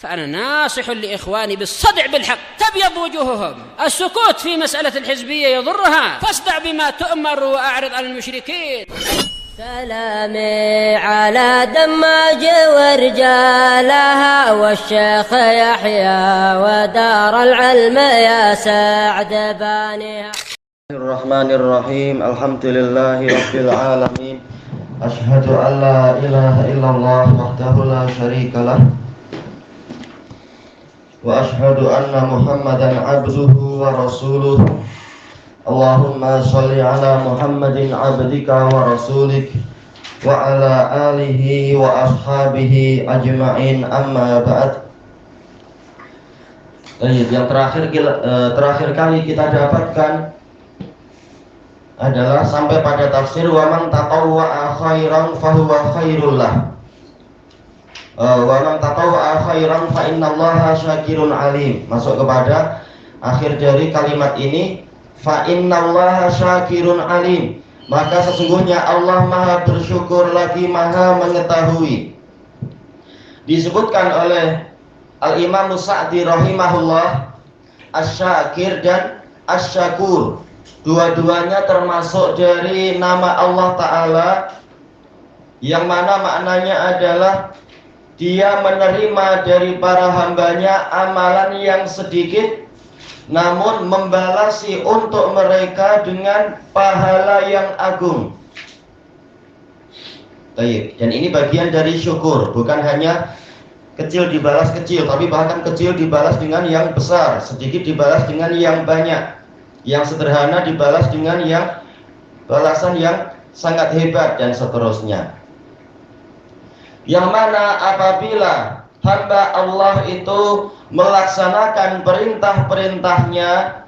فأنا ناصح لإخواني بالصدع بالحق تبيض وجوههم. السكوت في مسألة الحزبية يضرها، فاصدع بما تؤمر وأعرض عن المشركين. سلامي على دماج ورجالها والشيخ يحيى ودار العلم يا سعد بانيها. Bismillahirrahmanirrahim. Alhamdulillahi rabbil alamin. Asyhadu an la ilaha illallah wahdahu la syarikalah wa asyhadu anna Muhammadan abduhu wa rasuluh. Allahumma sholli ala Muhammadin abdika wa rasulik wa ala alihi wa ashabihi ajma'in, amma ba'd. Yang terakhir kali kita dapatkan adalah sampai pada tafsir wa man tatawwa'a khairan fahuwa khairul lah. Wa man tatawwa'a khairan fa innallaha syakirun alim. Masuk kepada akhir dari kalimat ini, fa innallaha syakirun alim. Maka sesungguhnya Allah Maha bersyukur lagi Maha mengetahui. Disebutkan oleh Al-Imam Sa'di rahimahullah, Asy-Syakir dan Asy-Syakur, dua-duanya termasuk dari nama Allah Ta'ala, yang mana maknanya adalah Dia menerima dari para hambanya amalan yang sedikit, namun membalasi untuk mereka dengan pahala yang agung. Baik, dan ini bagian dari syukur, bukan hanya kecil dibalas kecil, tapi bahkan kecil dibalas dengan yang besar, sedikit dibalas dengan yang banyak, yang sederhana dibalas dengan yang balasan yang sangat hebat, dan seterusnya. Yang mana apabila hamba Allah itu melaksanakan perintah-perintahnya,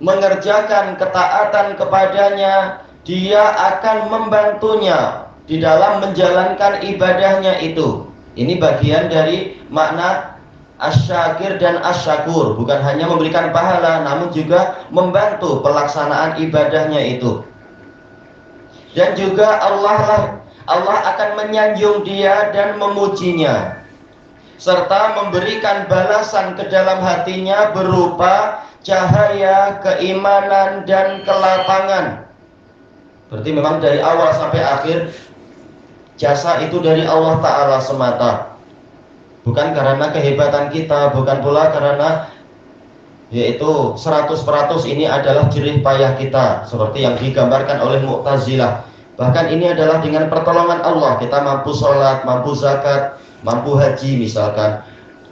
mengerjakan ketaatan kepadanya, Dia akan membantunya di dalam menjalankan ibadahnya itu. Ini bagian dari makna Asy-Syakir dan Asy-Syakur, bukan hanya memberikan pahala, namun juga membantu pelaksanaan ibadahnya itu. Dan juga Allah akan menyanjung dia dan memujinya, serta memberikan balasan ke dalam hatinya berupa cahaya keimanan dan kelapangan. Berarti memang dari awal sampai akhir jasa itu dari Allah Ta'ala semata, bukan karena kehebatan kita, bukan pula karena yaitu 100% ini adalah jerih payah kita seperti yang digambarkan oleh Mu'tazilah. Bahkan ini adalah dengan pertolongan Allah kita mampu sholat, mampu zakat, mampu haji misalkan,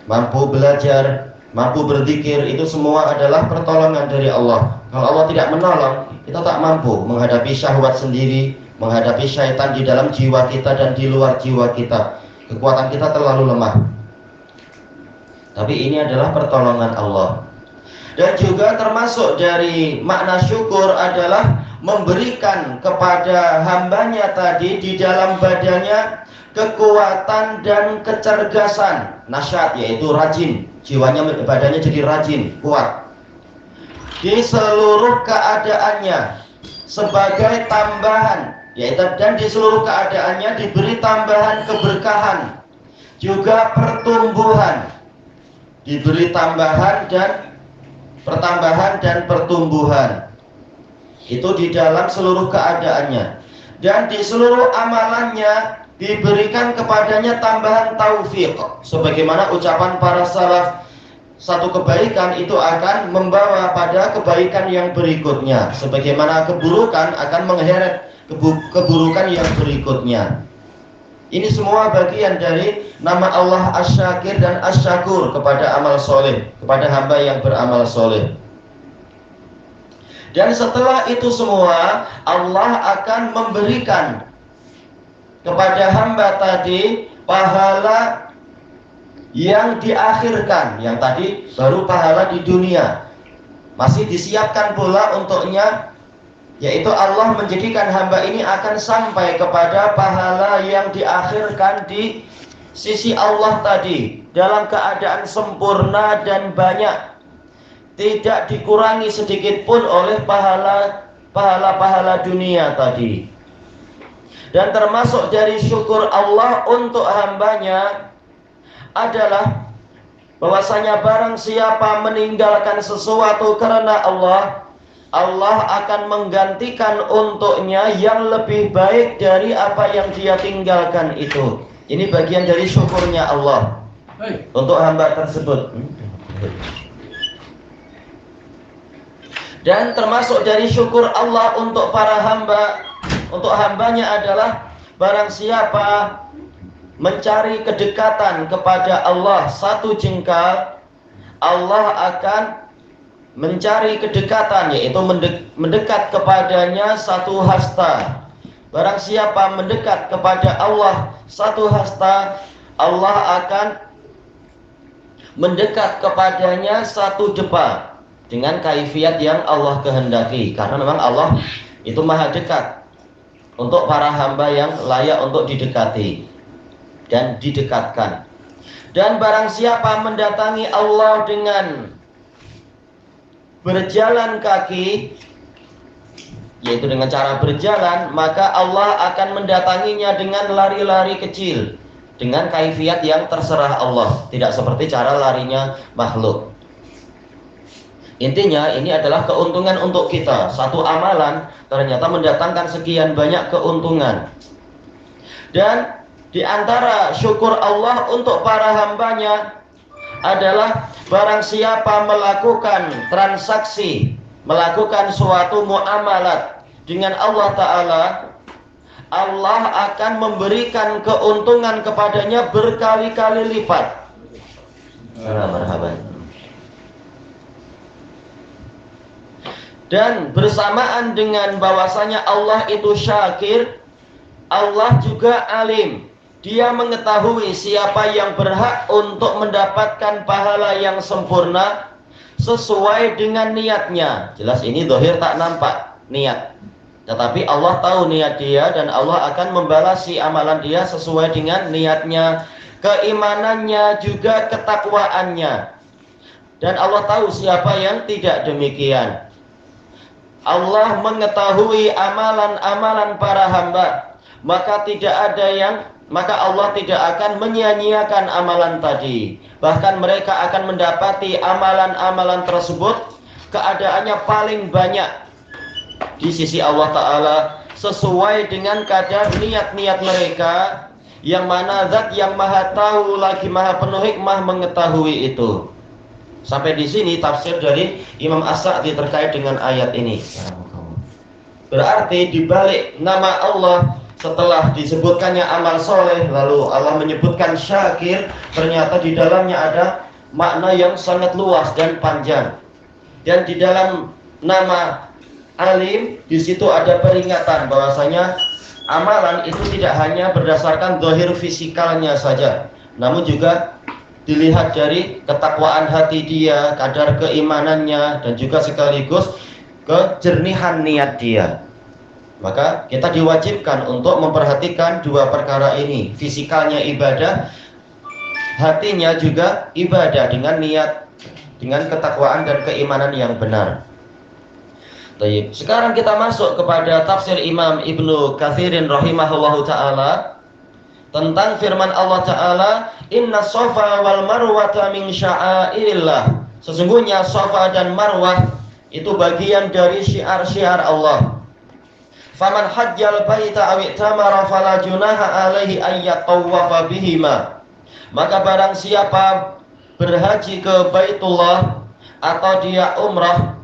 mampu belajar, mampu berzikir. Itu semua adalah pertolongan dari Allah. Kalau Allah tidak menolong, kita tak mampu menghadapi syahwat sendiri, menghadapi syaitan di dalam jiwa kita dan di luar jiwa kita. Kekuatan kita terlalu lemah. Tapi ini adalah pertolongan Allah. Dan juga termasuk dari makna syukur adalah memberikan kepada hambanya tadi di dalam badannya kekuatan dan kecergasan, nasyat, yaitu rajin, jiwanya, badannya jadi rajin, kuat di seluruh keadaannya sebagai tambahan, yaitu, dan di seluruh keadaannya diberi tambahan keberkahan, juga pertumbuhan, diberi tambahan dan pertambahan dan pertumbuhan. Itu di dalam seluruh keadaannya, dan di seluruh amalannya diberikan kepadanya tambahan taufik. Sebagaimana ucapan para salaf, satu kebaikan itu akan membawa pada kebaikan yang berikutnya, sebagaimana keburukan akan mengheret keburukan yang berikutnya. Ini semua bagian dari nama Allah Asy-Syakir dan Asy-Syakur kepada amal soleh, kepada hamba yang beramal soleh. Dan setelah itu semua, Allah akan memberikan kepada hamba tadi pahala yang diakhirkan. Yang tadi baru pahala di dunia, masih disiapkan pula untuknya, yaitu Allah menjadikan hamba ini akan sampai kepada pahala yang diakhirkan di sisi Allah tadi, dalam keadaan sempurna dan banyak, tidak dikurangi sedikit pun oleh pahala-pahala dunia tadi. Dan termasuk dari syukur Allah untuk hambanya adalah bahwasanya barang siapa meninggalkan sesuatu karena Allah, Allah akan menggantikan untuknya yang lebih baik dari apa yang dia tinggalkan itu. Ini bagian dari syukurnya Allah untuk hamba tersebut. Dan termasuk dari syukur Allah untuk para hamba, untuk hambanya adalah barang siapa mencari kedekatan kepada Allah satu jengkal, Allah akan mencari kedekatan, yaitu mendekat kepadanya satu hasta. Barang siapa mendekat kepada Allah satu hasta, Allah akan mendekat kepadanya satu depa, dengan kaifiat yang Allah kehendaki. Karena memang Allah itu maha dekat untuk para hamba yang layak untuk didekati dan didekatkan. Dan barang siapa mendatangi Allah dengan berjalan kaki, yaitu dengan cara berjalan, maka Allah akan mendatanginya dengan lari-lari kecil, dengan kaifiat yang terserah Allah, tidak seperti cara larinya makhluk. Intinya ini adalah keuntungan untuk kita. Satu amalan ternyata mendatangkan sekian banyak keuntungan. Dan di antara syukur Allah untuk para hambanya adalah barang siapa melakukan transaksi, melakukan suatu muamalat dengan Allah Ta'ala, Allah akan memberikan keuntungan kepadanya berkali-kali lipat. Marhaban. Dan bersamaan dengan bahwasanya Allah itu syakir, Allah juga alim. Dia mengetahui siapa yang berhak untuk mendapatkan pahala yang sempurna sesuai dengan niatnya. Jelas ini zahir tak nampak niat, tetapi Allah tahu niat dia, dan Allah akan membalasi amalan dia sesuai dengan niatnya, keimanannya, juga ketakwaannya. Dan Allah tahu siapa yang tidak demikian. Allah mengetahui amalan-amalan para hamba, maka Allah tidak akan menyia-nyiakan amalan tadi. Bahkan mereka akan mendapati amalan-amalan tersebut keadaannya paling banyak di sisi Allah Ta'ala, sesuai dengan kadar niat-niat mereka, yang mana zat yang maha tahu lagi maha penuh hikmah mengetahui itu. Sampai di sini tafsir dari Imam As-Sa'di terkait dengan ayat ini. Berarti di balik nama Allah, setelah disebutkannya amal soleh, lalu Allah menyebutkan syakir, ternyata di dalamnya ada makna yang sangat luas dan panjang. Dan di dalam nama alim, di situ ada peringatan bahwasanya amalan itu tidak hanya berdasarkan zahir fisikalnya saja, namun juga dilihat dari ketakwaan hati dia, kadar keimanannya, dan juga sekaligus kejernihan niat dia. Maka kita diwajibkan untuk memperhatikan dua perkara ini. Fisikalnya ibadah, hatinya juga ibadah, dengan niat, dengan ketakwaan dan keimanan yang benar. Baik, sekarang kita masuk kepada tafsir Imam Ibnu Katsirin rahimahullahu ta'ala tentang firman Allah Ta'ala, Inna Safa wal Marwata min sya'airillah. Sesungguhnya Safa dan Marwah itu bagian dari syiar-syiar Allah. Faman hajjal baita aw i'tamara fala junaha alaihi ayyatawafa bihima. Maka barang siapa berhaji ke Baitullah atau dia umrah,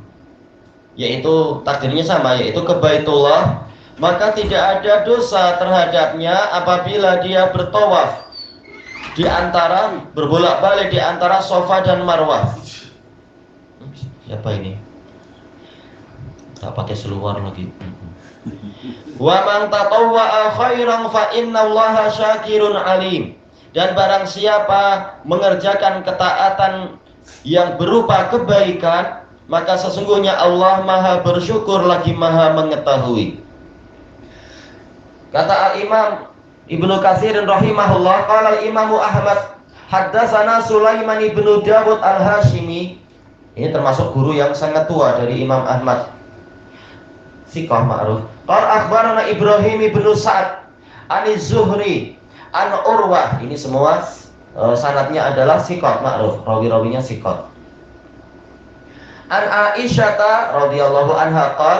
yaitu takdirnya sama, yaitu ke Baitullah, maka tidak ada dosa terhadapnya apabila dia bertawaf di antara, berbolak-balik di antara Safa dan Marwah. Siapa ini? Tak pakai seluar lagi. Wa man tatawwa'a khairan fa innallaha syakirun alim. Dan barang siapa mengerjakan ketaatan yang berupa kebaikan, maka sesungguhnya Allah maha bersyukur lagi maha mengetahui. Kata Al-Imam Ibnu Katsirin rahimahullah, qala al-Imam Ahmad haddatsana Sulaiman ibnu Dawud al-Hashimi. Ini termasuk guru yang sangat tua dari Imam Ahmad, siqah ma'ruf. Qala akhbarana Ibrahim ibnu Sa'ad an Zuhri an Urwah. Ini semua sanadnya adalah sikot, ma'ruf, rawi-rawinya sikot. An Aisyata radhiyallahu anha qal,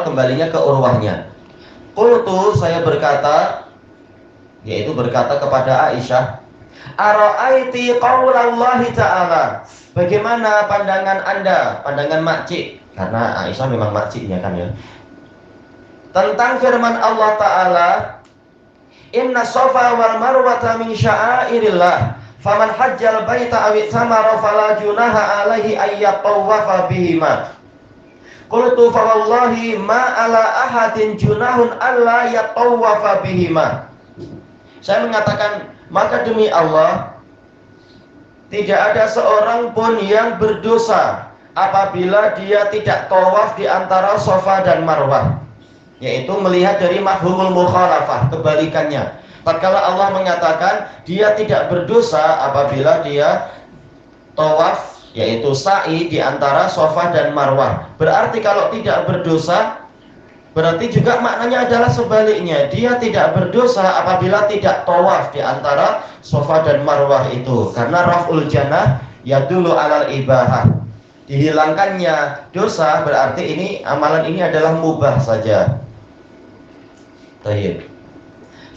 kembalinya ke Urwahnya. Qultu, saya berkata, yaitu berkata kepada Aisyah, ara'aiti qaulallahi ta'ala, bagaimana pandangan Anda, pandangan makcik, karena Aisyah memang makciknya kan ya, tentang firman Allah Ta'ala, inna safa wal marwata min sya'airillah, faman hajjal baita awit samara fala junaha alaihi ayyatawafa bihima. Qultu fa wallahi ma ala ahadin junahun alla yatawafa bihima. Saya mengatakan, maka demi Allah, tidak ada seorang pun yang berdosa apabila dia tidak tawaf di antara Safa dan Marwah, yaitu melihat dari mafhumul mukhalafah, kebalikannya. Tatkala Allah mengatakan dia tidak berdosa apabila dia tawaf, yaitu sa'i di antara Safa dan Marwah, berarti kalau tidak berdosa, berarti juga maknanya adalah sebaliknya, dia tidak berdosa apabila tidak tawaf di antara Safa dan Marwah itu, karena raf'ul jannah yadullu alal ibahah, dihilangkannya dosa berarti ini amalan ini adalah mubah saja. Baik.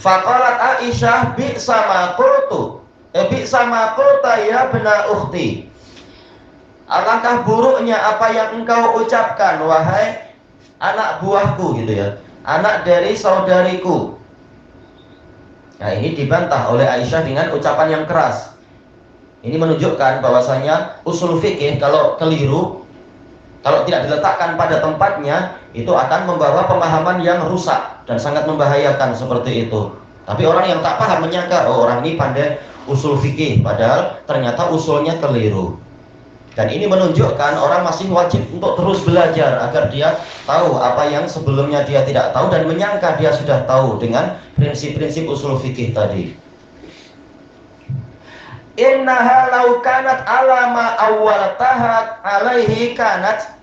Faqalat Aisyah bi'sa ma qultu, bi'sa ma qulta ya bena ukhti, alangkah buruknya apa yang engkau ucapkan wahai anak buahku, gitu ya, anak dari saudariku. Nah, ini dibantah oleh Aisyah dengan ucapan yang keras. Ini menunjukkan bahwasanya usul fikih kalau keliru, kalau tidak diletakkan pada tempatnya, itu akan membawa pemahaman yang rusak dan sangat membahayakan seperti itu. Tapi orang yang tak paham menyangka, oh orang ini pandai usul fikih, padahal ternyata usulnya keliru. Dan ini menunjukkan orang masih wajib untuk terus belajar agar dia tahu apa yang sebelumnya dia tidak tahu dan menyangka dia sudah tahu dengan prinsip-prinsip usul fikih tadi. Innaha law kanat alama awwal tahat alaihi kanat.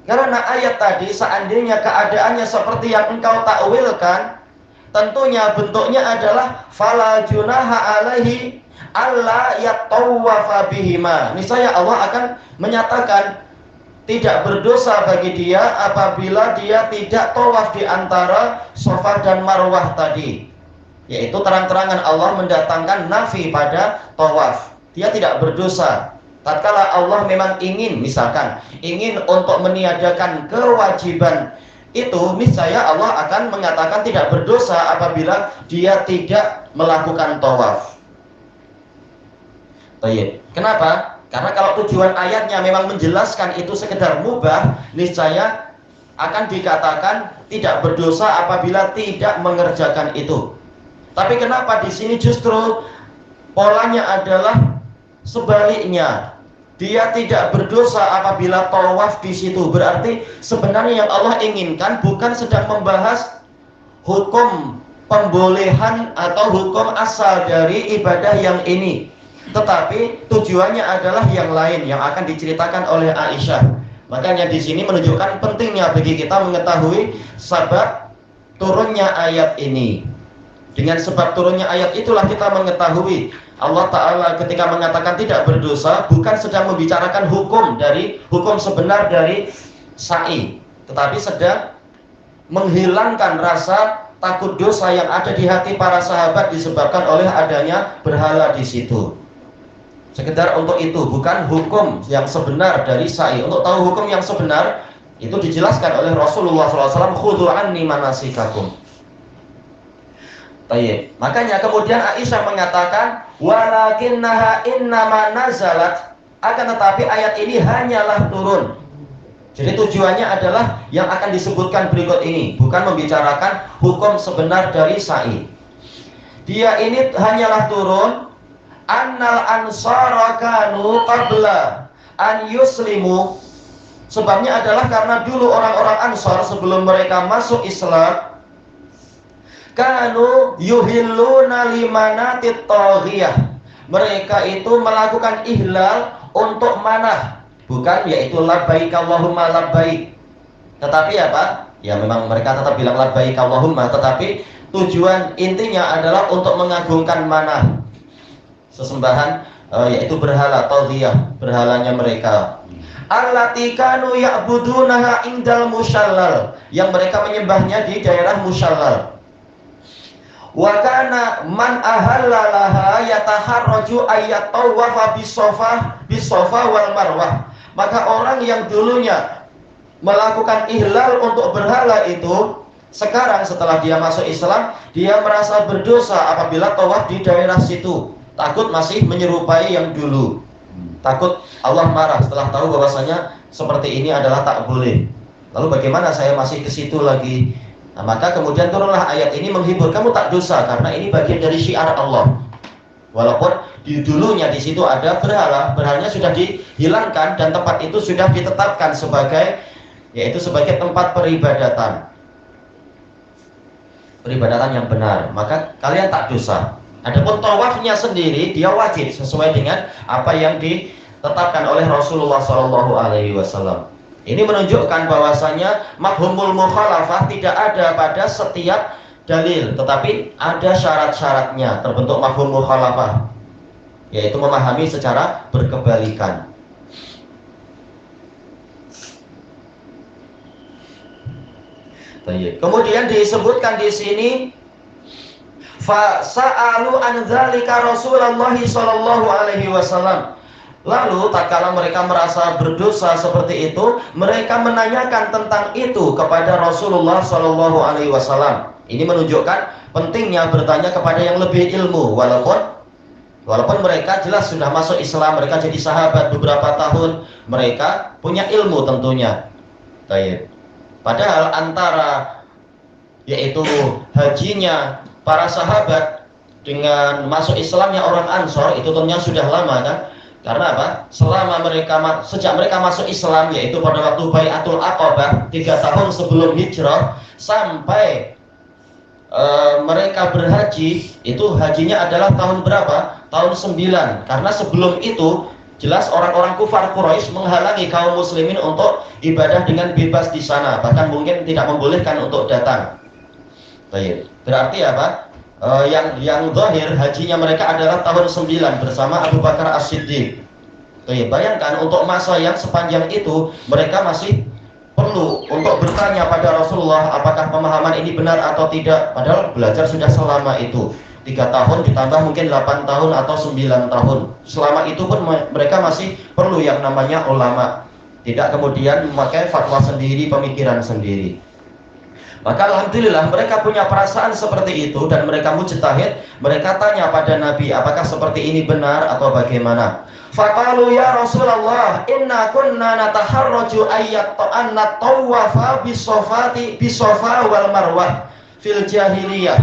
Karena ayat tadi seandainya keadaannya seperti yang engkau takwilkan, tentunya bentuknya adalah fala junaha alaihi alla yatawafa bihima. Niscaya Allah akan menyatakan tidak berdosa bagi dia apabila dia tidak tawaf di antara Safa dan Marwah tadi. Yaitu terang-terangan Allah mendatangkan nafi pada tawaf. Dia tidak berdosa. Tatkala Allah memang ingin, misalkan ingin untuk meniadakan kewajiban itu, niscaya Allah akan mengatakan tidak berdosa apabila dia tidak melakukan tawaf. Baik. Kenapa? Karena kalau tujuan ayatnya memang menjelaskan itu sekedar mubah, niscaya akan dikatakan tidak berdosa apabila tidak mengerjakan itu. Tapi kenapa di sini justru polanya adalah sebaliknya? Dia tidak berdosa apabila tawaf di situ. Berarti sebenarnya yang Allah inginkan bukan sedang membahas hukum pembolehan atau hukum asal dari ibadah yang ini, tetapi tujuannya adalah yang lain yang akan diceritakan oleh Aisyah. Makanya di sini menunjukkan pentingnya bagi kita mengetahui sebab turunnya ayat ini. Dengan sebab turunnya ayat itulah kita mengetahui Allah Ta'ala ketika mengatakan tidak berdosa bukan sedang membicarakan hukum sebenar dari sa'i, tetapi sedang menghilangkan rasa takut dosa yang ada di hati para sahabat disebabkan oleh adanya berhala di situ. Sekedar untuk itu, bukan hukum yang sebenar dari sa'i. Untuk tahu hukum yang sebenar itu dijelaskan oleh Rasulullah SAW, khudhu anni manasikakum. Baik. Makanya kemudian Aisyah mengatakan walakinnaha innama nazalat, akan tetapi ayat ini hanyalah turun. Jadi tujuannya adalah yang akan disebutkan berikut ini, bukan membicarakan hukum sebenar dari sa'i. Dia ini hanyalah turun annal ansara kanu qabla an yuslimu. Sebabnya adalah karena dulu orang-orang Ansar sebelum mereka masuk Islam, kanu yuhilluna limanatit taghiyah. Mereka itu melakukan ihlal untuk manah, bukan yaitu labbaik Allahumma labbaik. Tetapi apa? Ya memang mereka tetap bilang labbaik Allahumma, tetapi tujuan intinya adalah untuk mengagungkan manah. sesembahan yaitu berhala tauhiyah, berhalanya mereka. Allati kanu ya'budunaha indal musyallal, yang mereka menyembahnya di daerah musyallal. Wa kana man ahallalaha yataharraju ayyatawafa bisofa wal marwah. Maka orang yang dulunya melakukan ihlal untuk berhala itu, sekarang setelah dia masuk Islam, dia merasa berdosa apabila tawaf di daerah situ. Takut masih menyerupai yang dulu. Takut Allah marah setelah tahu bahwasanya seperti ini adalah tak boleh. Lalu bagaimana saya masih ke situ lagi? Nah, maka kemudian turunlah ayat ini menghibur, kamu tak dosa karena ini bagian dari syiar Allah. Walaupun di dulunya di situ ada berhala, berhalanya sudah dihilangkan dan tempat itu sudah ditetapkan sebagai sebagai tempat peribadatan yang benar, maka kalian tak dosa. Adapun tawafnya sendiri dia wajib sesuai dengan apa yang ditetapkan oleh Rasulullah SAW. Ini menunjukkan bahwasanya mafhumul mukhalafah tidak ada pada setiap dalil, tetapi ada syarat-syaratnya terbentuk mafhum mukhalafah, yaitu memahami secara berkebalikan. Kemudian disebutkan di sini fa sa'alu an dzalika Rasulullah sallallahu alaihi wasallam. Lalu tatkala mereka merasa berdosa seperti itu, mereka menanyakan tentang itu kepada Rasulullah sallallahu alaihi wasallam. Ini menunjukkan pentingnya bertanya kepada yang lebih ilmu, walaupun mereka jelas sudah masuk Islam, mereka jadi sahabat beberapa tahun, mereka punya ilmu tentunya. Padahal antara yaitu hajinya para sahabat dengan masuk Islamnya orang Ansor itu tentunya sudah lama kan? Karena apa? Sejak mereka masuk Islam, yaitu pada waktu Bai'atul Aqabah 3 tahun sebelum hijrah, sampai mereka berhaji, itu hajinya adalah tahun berapa? Tahun 9. Karena sebelum itu jelas orang-orang kufar Quraisy menghalangi kaum muslimin untuk ibadah dengan bebas di sana, bahkan mungkin tidak membolehkan untuk datang. Baik. Berarti apa? Yang zahir hajinya mereka adalah tahun 9 bersama Abu Bakar As-Siddiq. Baik. Bayangkan untuk masa yang sepanjang itu mereka masih perlu untuk bertanya pada Rasulullah apakah pemahaman ini benar atau tidak, padahal belajar sudah selama itu. 3 tahun ditambah mungkin 8 tahun atau 9 tahun. Selama itu pun mereka masih perlu yang namanya ulama. Tidak kemudian memakai fatwa sendiri, pemikiran sendiri. Maka alhamdulillah mereka punya perasaan seperti itu dan mereka mujtahid. Mereka tanya pada Nabi, apakah seperti ini benar atau bagaimana? Faqalu ya Rasulullah, inna kunna nataharraju ayyata'anna tawafa bisofa wal marwah fil jahiliyah.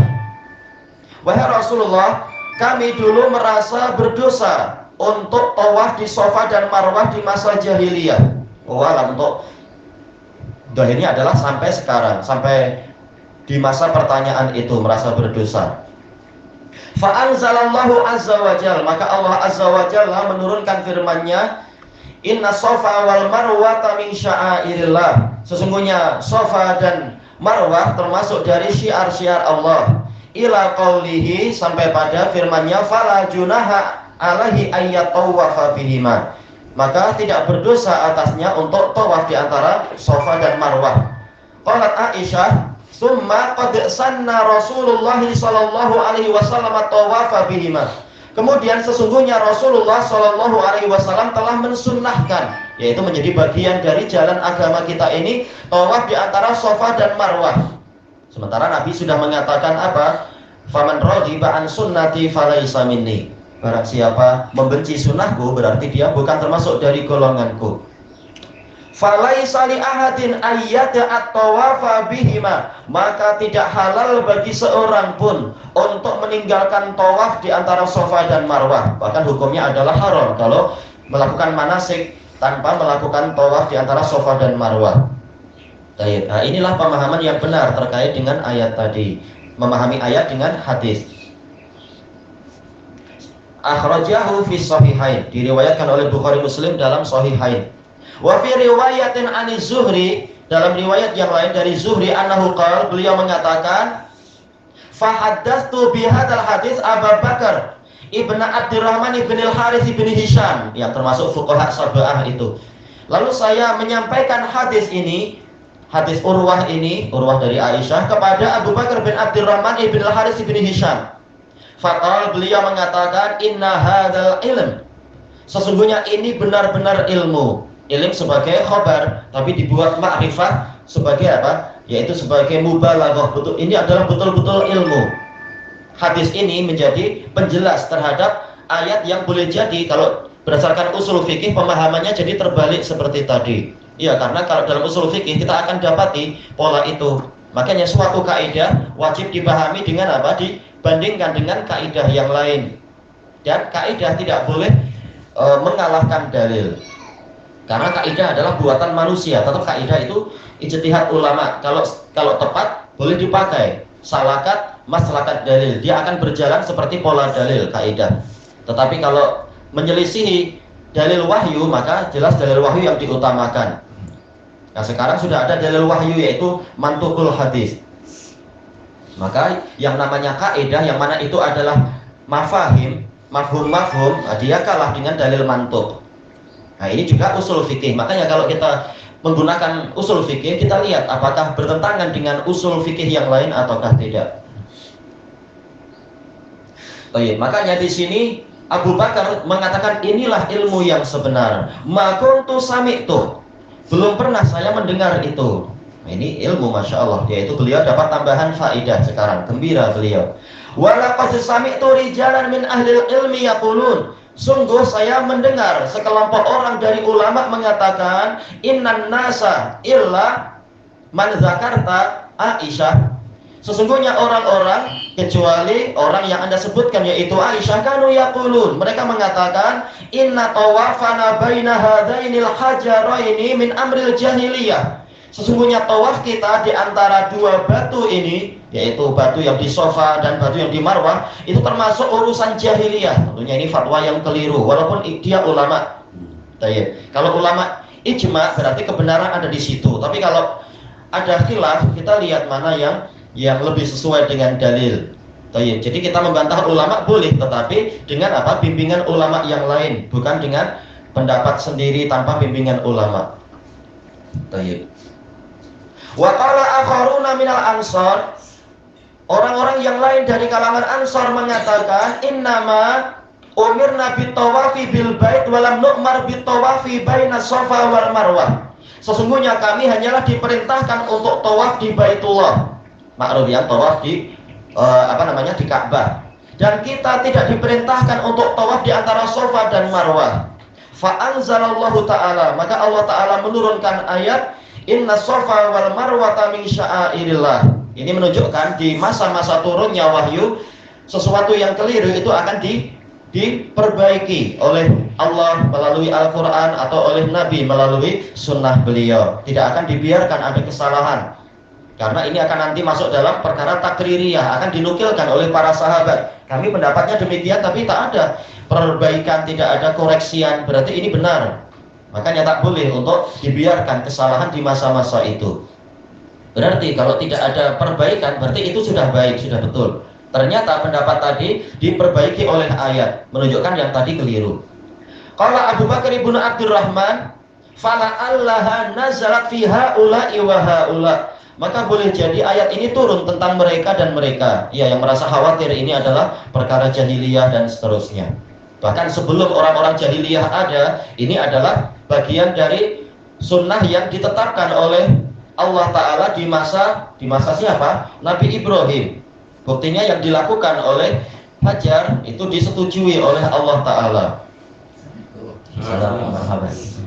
Wahai Rasulullah, kami dulu merasa berdosa untuk tawaf di Sofa dan Marwah di masa jahiliyah. Untuk dohirnya adalah sampai sekarang, sampai di masa pertanyaan itu merasa berdosa. Fa'anzalallahu azza wa jal, maka Allah azza wa jalla menurunkan firman-Nya, inna Sofa wal Marwata min sya'airillah. Sesungguhnya Sofa dan Marwah termasuk dari syiar-syiar Allah. Ila qaulihi, sampai pada firman-Nya, fala junaha alaihi ayyatawafa bihima, maka tidak berdosa atasnya untuk tawaf di antara Sofa dan Marwah. Qalat Aisyah, summa qad sanna Rasulullah sallallahu alaihi wasallam tawafa bihima. Kemudian sesungguhnya Rasulullah sallallahu alaihi wasallam telah mensunnahkan, yaitu menjadi bagian dari jalan agama kita ini, tawaf di antara Sofa dan Marwah. Sementara Nabi sudah mengatakan apa? Faman raghiba an sunnati falaysa minni. Barang siapa membenci sunnahku, berarti dia bukan termasuk dari golonganku. Falaysa li ahadin ayyata tawafa bihima, maka tidak halal bagi seorang pun untuk meninggalkan tawaf di antara Sofa dan Marwah. Bahkan hukumnya adalah haram kalau melakukan manasik tanpa melakukan tawaf di antara Sofa dan Marwah. Nah, inilah pemahaman yang benar terkait dengan ayat tadi, memahami ayat dengan hadis. Akhrajahu fi sahihain, diriwayatkan oleh Bukhari Muslim dalam sahihain. Wa fi riwayatin ani Zuhri, dalam riwayat yang lain dari Zuhri annahu qala, beliau mengatakan, fa haddatsu bi hadzal hadis Abu Bakar Ibn Abdurrahman ibn al-Harith ibn Hisham, yang termasuk fuqaha sab'ah itu. Lalu saya menyampaikan hadis ini, hadis Urwah ini, Urwah dari Aisyah, kepada Abu Bakar bin Abdurrahman ibn al-Harith ibn Hisham. Faqal, beliau mengatakan, inna hadzal ilm, sesungguhnya ini benar-benar ilmu. Ilm sebagai khobar, tapi dibuat ma'rifat sebagai apa? Yaitu sebagai mubalaghah. Betul, ini adalah betul-betul ilmu. Hadis ini menjadi penjelas terhadap ayat yang boleh jadi kalau berdasarkan usul fikih pemahamannya jadi terbalik seperti tadi. Iya, karena kalau dalam usul fikih kita akan dapati pola itu. Makanya suatu kaidah wajib dipahami dengan apa? Dibandingkan dengan kaidah yang lain. Dan kaidah tidak boleh mengalahkan dalil. Karena kaidah adalah buatan manusia. Tetap kaidah itu ijtihad ulama. Kalau tepat boleh dipakai. Salakat, maslakat dalil, dia akan berjalan seperti pola dalil kaidah. Tetapi kalau menyelisihi dalil wahyu, maka jelas dalil wahyu yang diutamakan. Nah, sekarang sudah ada dalil wahyu yaitu mantuqul hadis. Maka yang namanya kaidah yang mana itu adalah mafahim, mafhum, dia kalah dengan dalil mantuq. Nah, ini juga usul fikih. Makanya kalau kita menggunakan usul fikih, kita lihat apakah bertentangan dengan usul fikih yang lain ataukah tidak. Baik, makanya di sini Abu Bakar mengatakan inilah ilmu yang sebenar. Ma kuntu sami'tu, belum pernah saya mendengar itu. Nah, ini ilmu, masya Allah. Yaitu beliau dapat tambahan faidah sekarang, gembira beliau. Walaqad sami'tu rijalan min ahlil ilmi yaqulun, sungguh saya mendengar sekelompok orang dari ulama mengatakan, innan nasa illa man zakarta Aisyah, sesungguhnya orang-orang kecuali orang yang Anda sebutkan yaitu Aisyah, kanu yaqulun, mereka mengatakan, inna tawafana baina hadainil hajaraini min amril jahiliyah, sesungguhnya tawaf kita di antara dua batu ini, yaitu batu yang di Sofa dan batu yang di Marwah, itu termasuk urusan jahiliyah. Tentunya ini fatwa yang keliru, walaupun dia ulama. Kalau ulama ijma berarti kebenaran ada di situ. Tapi kalau ada khilaf, kita lihat mana yang lebih sesuai dengan dalil. Jadi kita membantah ulama boleh, tetapi dengan apa? Bimbingan ulama yang lain, bukan dengan pendapat sendiri tanpa bimbingan ulama. Wa qala akharuna minal ansar, orang-orang yang lain dari kalangan Ansar mengatakan, innama umirna bitawafi bil bait walam nu'mar bitawafi baina Safa wal Marwah, sesungguhnya kami hanyalah diperintahkan untuk tawaf di Baitullah, makruf ya, tawaf di di Ka'bah, dan kita tidak diperintahkan untuk tawaf di antara Safa dan Marwah. Fa anzalallahu ta'ala, maka Allah Ta'ala menurunkan ayat, inna Safa wal Marwata min sya'airillah. Ini menunjukkan di masa-masa turunnya wahyu, sesuatu yang keliru itu akan diperbaiki oleh Allah melalui Al-Quran atau oleh Nabi melalui sunnah beliau. Tidak akan dibiarkan ada kesalahan, karena ini akan nanti masuk dalam perkara takririyah, akan dinukilkan oleh para sahabat. Kami pendapatnya demikian, tapi tak ada perbaikan, tidak ada koreksian, berarti ini benar. Makanya tak boleh untuk dibiarkan kesalahan di masa-masa itu. Berarti kalau tidak ada perbaikan, berarti itu sudah baik, sudah betul. Ternyata pendapat tadi diperbaiki oleh ayat, menunjukkan yang tadi keliru. Kalau Abu Bakar ibn Abdurrahman, fala'allaha nazalat fi haula'i wa haula, maka boleh jadi ayat ini turun tentang mereka dan mereka, ya, yang merasa khawatir ini adalah perkara jahiliyah dan seterusnya. Bahkan sebelum orang-orang jahiliyah ada, ini adalah bagian dari sunnah yang ditetapkan oleh Allah Ta'ala di masa siapa? Nabi Ibrahim. Buktinya yang dilakukan oleh Hajar itu disetujui oleh Allah Ta'ala. Assalamualaikum.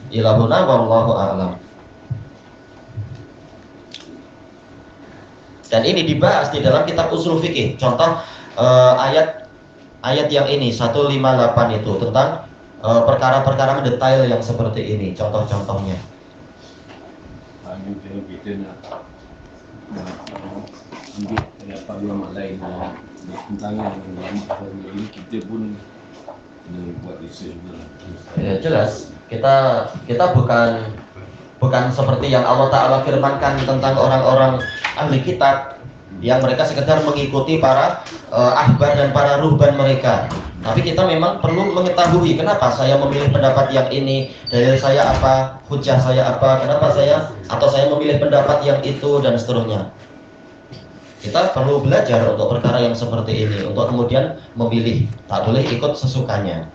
Ilahuna wallahu a'lam. Dan ini dibahas di dalam kitab usul fikih. Contoh ayat yang ini 158 itu tentang perkara-perkara mendetail yang seperti ini, contoh-contohnya. Kita nak ambil pendapat ulama lain tentang yang ini, kita pun buat research juga. Ya, jelas kita bukan seperti yang Allah Ta'ala firmankan tentang orang-orang ahli kitab yang mereka sekedar mengikuti para ahbar dan para ruhban mereka. Tapi kita memang perlu mengetahui kenapa saya memilih pendapat yang ini, dalil saya apa, hujah saya apa, kenapa saya memilih pendapat yang itu, dan seterusnya. Kita perlu belajar untuk perkara yang seperti ini, untuk kemudian memilih, tak boleh ikut sesukanya.